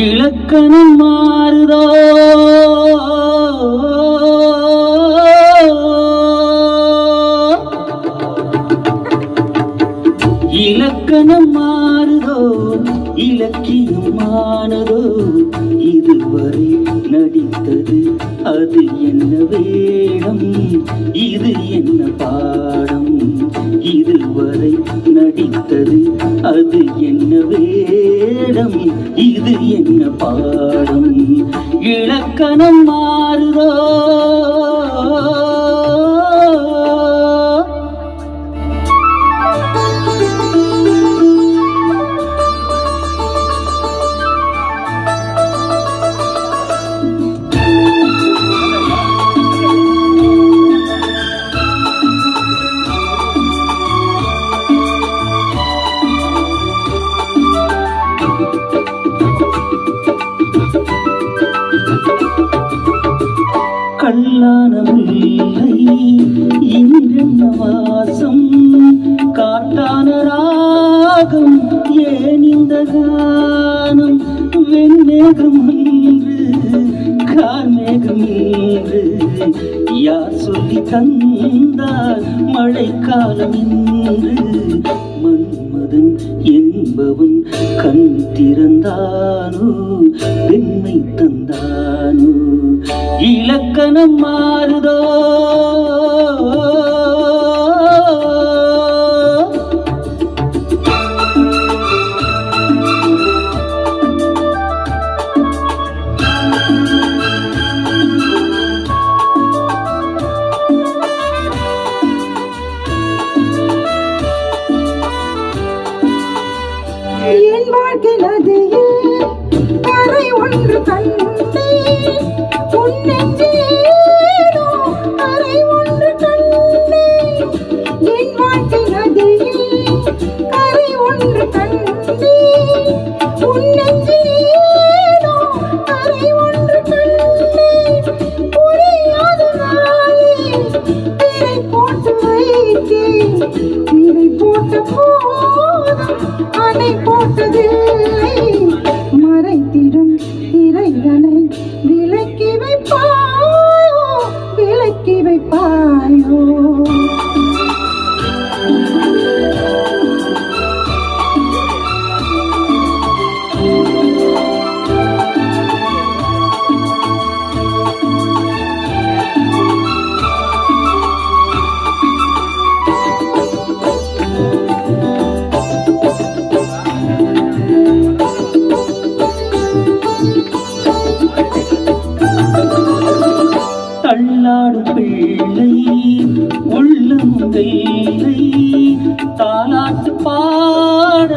இலக்கணம் மாறுதோ இலக்கணம் மாறுதோ இலக்கியம் மாறுதோ இதுவரை நடித்தது அது என்ன வேடம் இது என்ன பாடம் இதுவரை நடித்தது அது என்ன வேடம் இது என்ன பாடம் இலக்கணம் மாறுதோ கல்லான முல்லை இன்றென்ன வாசம் காட்டான ராகம் ஏன் இந்த கானம் வெண்மேகம் என்று கார்மேகம் என்று யார் சொல்லி தந்தார் மழைக்காலம் என்று மன்மதன் என்பவன் கண் திறந்தானோ பெண்மை தந்தானோ இலக்கணம் மாறுதோ என் வாழ்க்கை நதியில் கரை ஒன்று கண்டேன் உன் நெஞ்சேனோ கரை ஒன்று கண்டேன் என் வாழ்க்கை நதியில் கரை ஒன்று கண்டேன் உன் நெஞ்சேனோ கரை ஒன்று கண்டேன் புரியாத நாளே திரை போட்டு வைத்தேன் திரை போட்ட போதும் அணை போட்டதில்லை மறைத்திடும் திரைதனை விலக்கி வைப்பாயோ விலக்கி வைப்பாயோ தள்ளாடும் பிள்ளை உள்ளம் வெள்ளை தாலாட்டு பாட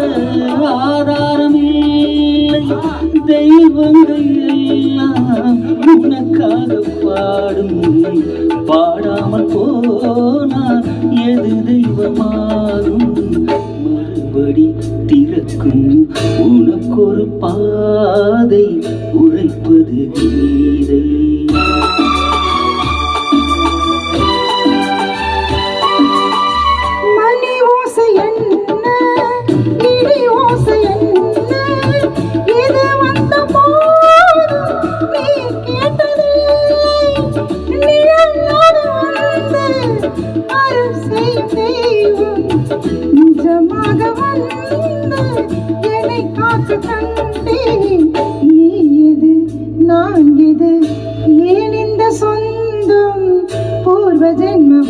ஆதாரமில்லை தெய்வங்கள் எல்லாம் உனக்காக பாடும் பாடாமல் போனால் எது தெய்வமாகும் மறுபடி திறக்கும் உனக்கொரு பாதை உழைப்பது கீதை நிஜமாக வந்து என்னை காத்து கண்டேன் நீ எது நான் எது ஏன் இந்த சொந்தம் பூர்வ ஜென்ம